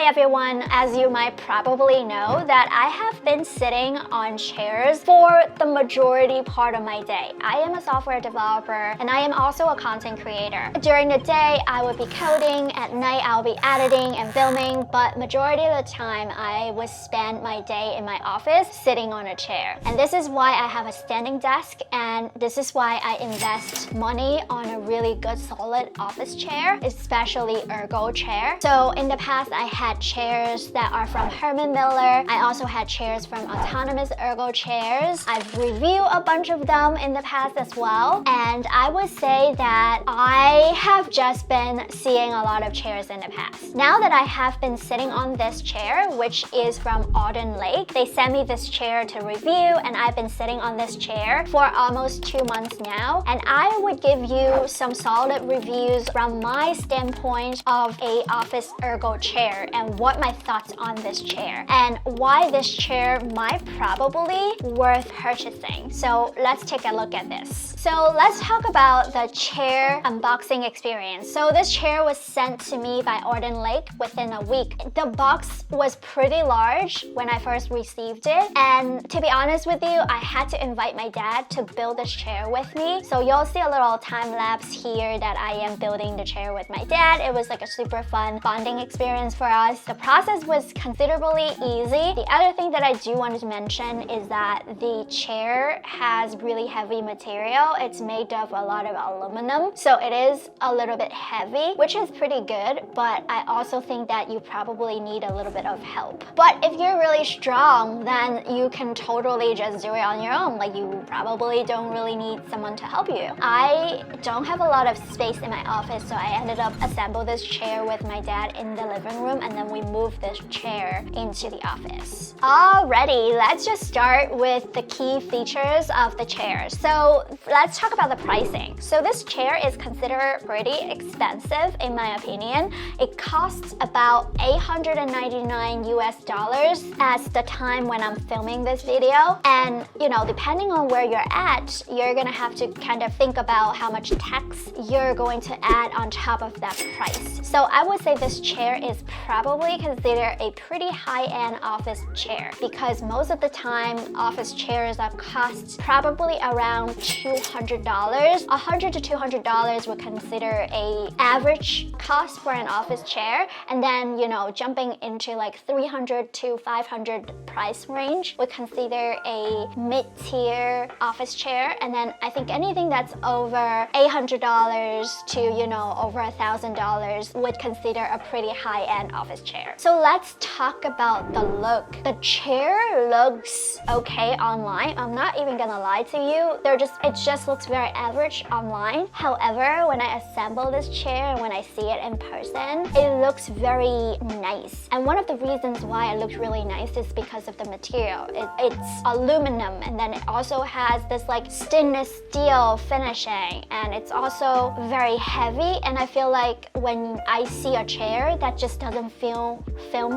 everyone, as you might probably know that I have been sitting on chairs for the majority part of my day. I am a software developer and I am also a content creator. During the day, I would be coding, at night I'll be editing and filming, but majority of the time I would spend my day in my office sitting on a chair. And this is why I have a standing desk, and this is why I invest money on a really good solid office chair, especially ergo chair. So in the past, I had chairs that are from Herman. I also had chairs from Autonomous Ergo chairs. I've reviewed a bunch of them in the past as well. And I would say that I have just been seeing a lot of chairs in the past. Now that I have been sitting on this chair, which is from OdinLake, they sent me this chair to review, and I've been sitting on this chair for almost 2 months now. And I would give you some solid reviews from my standpoint of a office ergo chair and what my thoughts on this chair and why this chair might probably worth purchasing. So let's take a look at this. So let's talk about the chair unboxing experience. So this chair was sent to me by OdinLake within a week. The box was pretty large when I first received it, and to be honest with you, I had to invite my dad to build this chair with me. So you'll see a little time lapse here that I am building the chair with my dad. It was like a super fun bonding experience for us. The process was considerably easy. The other thing that I do want to mention is that the chair has really heavy material. It's made of a lot of aluminum, so it is a little bit heavy, which is pretty good, but I also think that you probably need a little bit of help. But if you're really strong, then you can totally just do it on your own. Like, you probably don't really need someone to help you. I don't have a lot of space in my office, so I ended up assembling this chair with my dad in the living room, and then we moved this chair into the office. Alrighty, let's just start with the key features of the chair. So let's talk about the pricing. So this chair is considered pretty expensive in my opinion. It costs about $899 US at the time when I'm filming this video. And you know, depending on where you're at, you're gonna have to kind of think about how much tax you're going to add on top of that price. So I would say this chair is probably considered a pretty high-end office chair, because most of the time office chairs that cost probably around $200. $100 to $200 would consider a average cost for an office chair, and then you know, jumping into like $300 to $500 price range would consider a mid-tier office chair. And then I think anything that's over $800 to, you know, over $1,000 would consider a pretty high-end office chair. So let's talk about the look. The chair looks okay online. I'm not even gonna lie to you. It just looks very average online. However, when I assemble this chair and when I see it in person, it looks very nice. And one of the reasons why it looks really nice is because of the material. It's aluminum, and then it also has this like stainless steel finishing, and it's also very heavy. And I feel like when I see a chair that just doesn't feel filmy,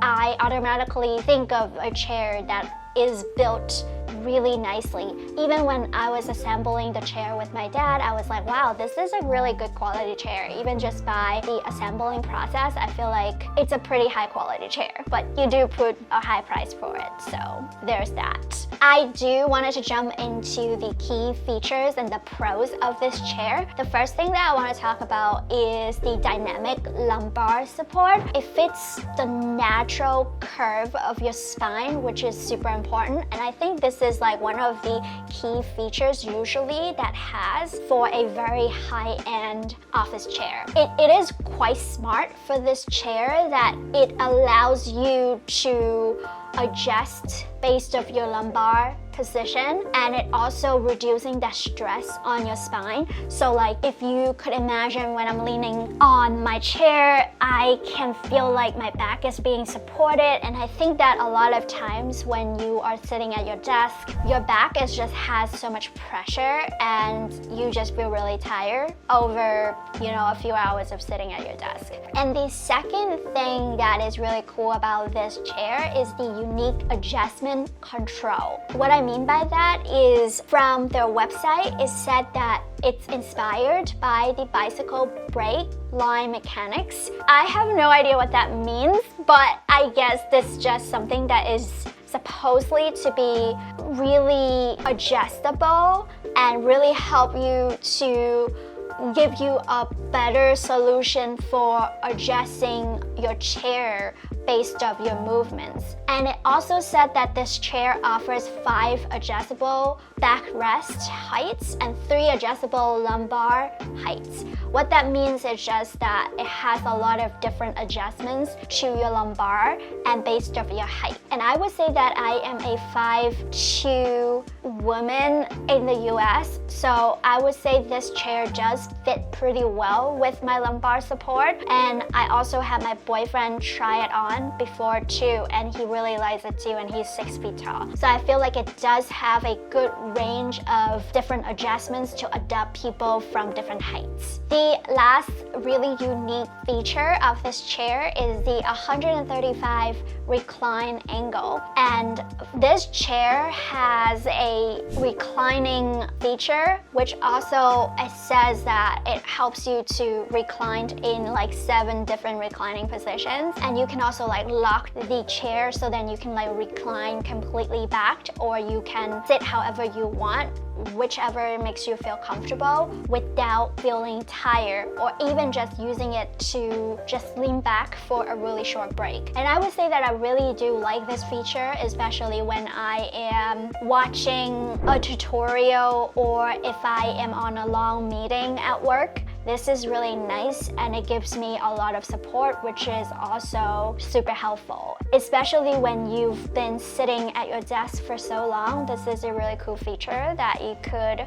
I automatically think of a chair that is built really nicely. Even when I was assembling the chair with my dad, I was like, wow, this is a really good quality chair. Even just by the assembling process, I feel like it's a pretty high quality chair, but you do put a high price for it, so there's that. I do wanted to jump into the key features and the pros of this chair. The first thing that I want to talk about is the dynamic lumbar support. It fits the natural curve of your spine, which is super important, and I think this is like one of the key features usually that has for a very high-end office chair. It is quite smart for this chair that it allows you to adjust based off your lumbar position, and it also reducing that stress on your spine. So like, if you could imagine, when I'm leaning on my chair, I can feel like my back is being supported, and I think that a lot of times when you are sitting at your desk, your back just has so much pressure and you just feel really tired over, you know, a few hours of sitting at your desk. And the second thing that is really cool about this chair is the unique adjustment control. What I mean by that is from their website, it said that it's inspired by the bicycle brake line mechanics. I have no idea what that means, but I guess this is just something that is supposedly to be really adjustable and really help you to give you a better solution for adjusting your chair based off your movements. And it also said that this chair offers 5 adjustable backrest heights and 3 adjustable lumbar heights. What that means is just that it has a lot of different adjustments to your lumbar and based off your height. And I would say that I am a 5'2" woman in the US, so I would say this chair does fit pretty well with my lumbar support. And I also had my boyfriend try it on before too, and he really likes it too, and he's 6 feet tall. So I feel like it does have a good range of different adjustments to adapt people from different heights. The last really unique feature of this chair is the 135 recline angle. And this chair has a reclining feature, which also it says that it helps you to recline in like 7 different reclining positions. And you can also like lock the chair so then you can like recline completely back, or you can sit however you want, whichever makes you feel comfortable without feeling tired, or even just using it to just lean back for a really short break. And I would say that I really do like this feature, especially when I am watching a tutorial or if I am on a long meeting at work. This is really nice and it gives me a lot of support, which is also super helpful. Especially when you've been sitting at your desk for so long, this is a really cool feature that you could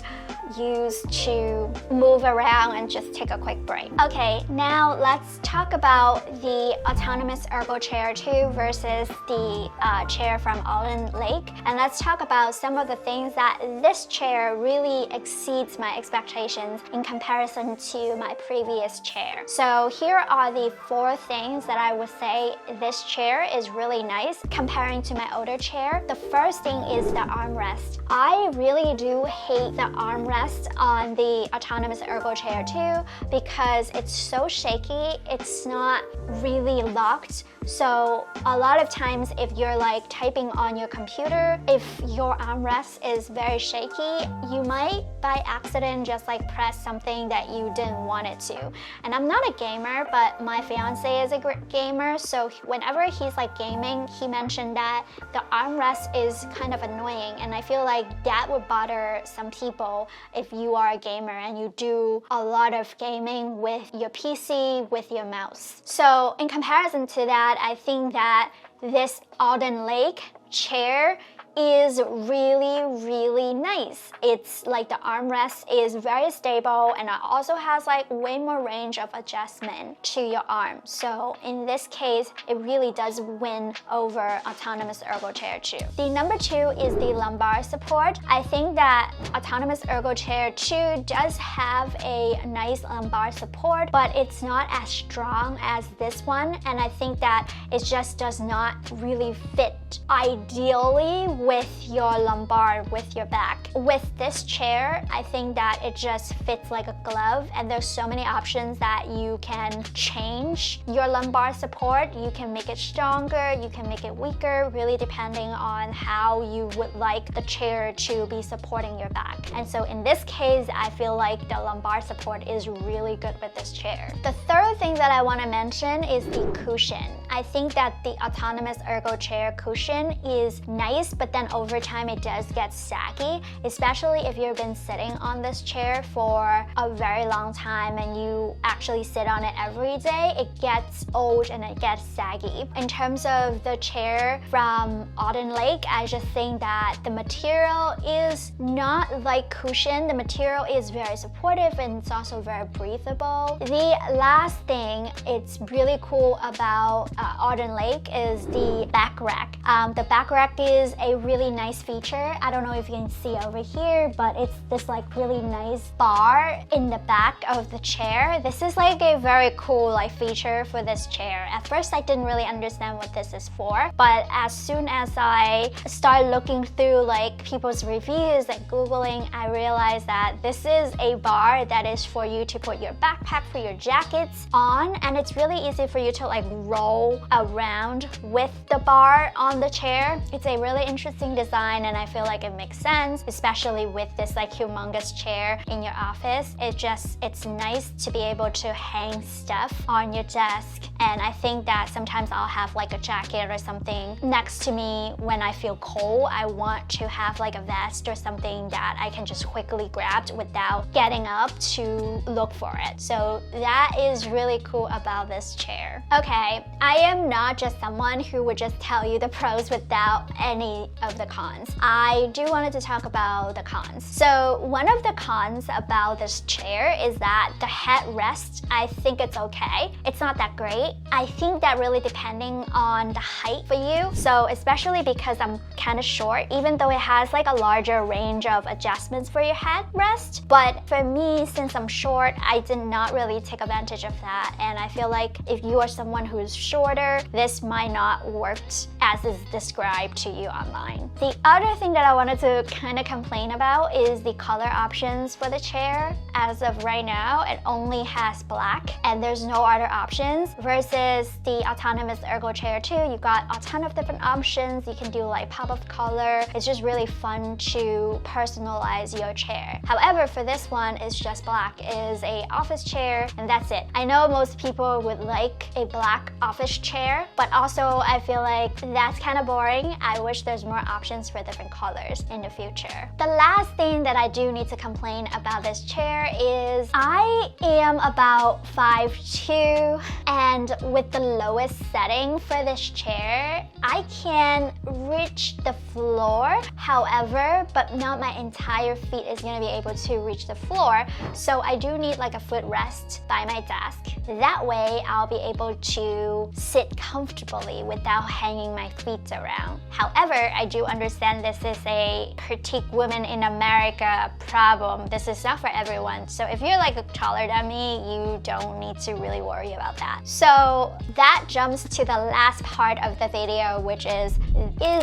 use to move around and just take a quick break. Okay, now let's talk about the autonomous ergo chair 2 versus the chair from OdinLake. And let's talk about some of the things that this chair really exceeds my expectations in comparison to my previous chair. So here are the 4 things that I would say this chair is really nice comparing to my older chair. The first thing is the armrest. I really do hate the armrest on the autonomous ergo chair 2 because it's so shaky. It's not really locked. So a lot of times if you're like typing on your computer, if your armrest is very shaky, you might by accident just like press something that you didn't want it to. And I'm not a gamer, but my fiance is a gamer, so whenever he's like gaming, he mentioned that the armrest is kind of annoying, and I feel like that would bother some people if you are a gamer and you do a lot of gaming with your PC, with your mouse. So in comparison to that, I think that this OdinLake chair is really nice. It's like the armrest is very stable, and it also has like way more range of adjustment to your arm. So in this case, it really does win over autonomous ergo chair 2. The number 2 is the lumbar support. I think that autonomous ergo chair 2 does have a nice lumbar support, but it's not as strong as this one, and I think that it just does not really fit ideally with your lumbar, with your back. With this chair, I think that it just fits like a glove, and there's so many options that you can change your lumbar support. You can make it stronger, you can make it weaker, really depending on how you would like the chair to be supporting your back. And so in this case, I feel like the lumbar support is really good with this chair. The third thing that I want to mention is the cushion. I think that the autonomous ergo chair cushion is nice, but then over time it does get saggy, especially if you've been sitting on this chair for a very long time and you actually sit on it every day. It gets old and it gets saggy. In terms of the chair from OdinLake, I just think that the material is not like cushion. The material is very supportive and it's also very breathable. The last thing it's really cool about OdinLake is the back rack. The back rack is a really nice feature. I don't know if you can see over here, but it's this like really nice bar in the back of the chair. This is like a very cool like feature for this chair. At first I didn't really understand what this is for, but as soon as I start looking through like people's reviews and Googling, I realized that this is a bar that is for you to put your backpack for your jackets on, and it's really easy for you to like roll around with the bar on the chair. It's a really interesting design, and I feel like it makes sense, especially with this like humongous chair in your office. It's nice to be able to hang stuff on your desk, and I think that sometimes I'll have like a jacket or something next to me when I feel cold. I want to have like a vest or something that I can just quickly grab without getting up to look for it. So that is really cool about this chair. Okay, I am not just someone who would just tell you the pros without any of the cons. I do wanted to talk about the cons. So one of the cons about this chair is that the headrest, I think it's okay. It's not that great. I think that really depending on the height for you. So especially because I'm kind of short, even though it has like a larger range of adjustments for your headrest. But for me, since I'm short, I did not really take advantage of that. And I feel like if you are someone who's shorter, this might not work as is described to you online. The other thing that I wanted to kind of complain about is the color options for the chair. As of right now, it only has black and there's no other options, versus the autonomous ergo chair 2, you got a ton of different options. You can do like pop of color. It's just really fun to personalize your chair. However, for this one, it's just black. It is a office chair and that's it. I know most people would like a black office chair, but also I feel like that's kind of boring. I wish there's more options for different colors in the future. The last thing that I do need to complain about this chair is I am about 5'2", and with the lowest setting for this chair, I can reach the floor. However, but not my entire feet is going to be able to reach the floor. So I do need like a footrest by my desk. That way I'll be able to sit comfortably without hanging my feet around. However, I do understand this is a petite women in America problem. This is not for everyone. So if you're like taller than me, you don't need to really worry about that. So that jumps to the last part of the video, which is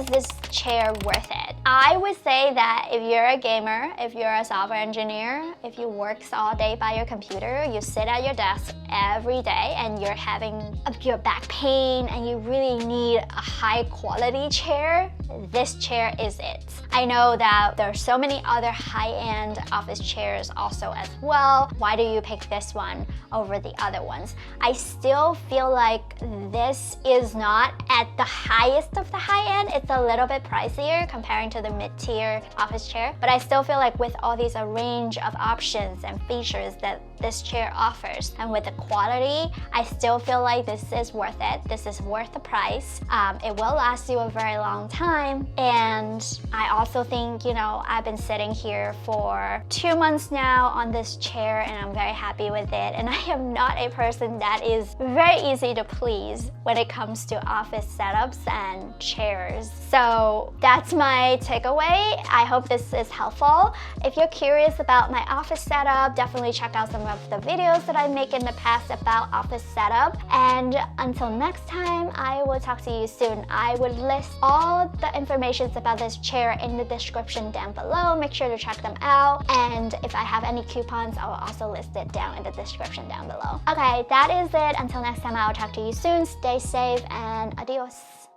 this chair worth it? I would say that if you're a gamer, if you're a software engineer, if you work all day by your computer, you sit at your desk every day and you're having your back pain and you really need a high quality chair, this chair is it. I know that there are so many other high-end office chairs also as well. Why do you pick this one over the other ones? I still feel like this is not at the highest of the high end. It's a little bit pricier comparing to the mid-tier office chair, but I still feel like with all these range of options and features that this chair offers, and with the quality, I still feel like this is worth it. This is worth the price. It will last you a very long time, and I also think, you know, I've been sitting here for 2 months now on this chair and I'm very happy with it, and I am not a person that is very easy to please when it comes to office setups and chairs. So that's my takeaway. I hope this is helpful. If you're curious about my office setup, definitely check out some of the videos that I make in the past about office setup. And until next time, I will talk to you soon. I would list all the information about this chair in the description down below. Make sure to check them out. And if I have any coupons, I will also list it down in the description down below. Okay, that is it. Until next time, I will talk to you soon. Stay safe and adios.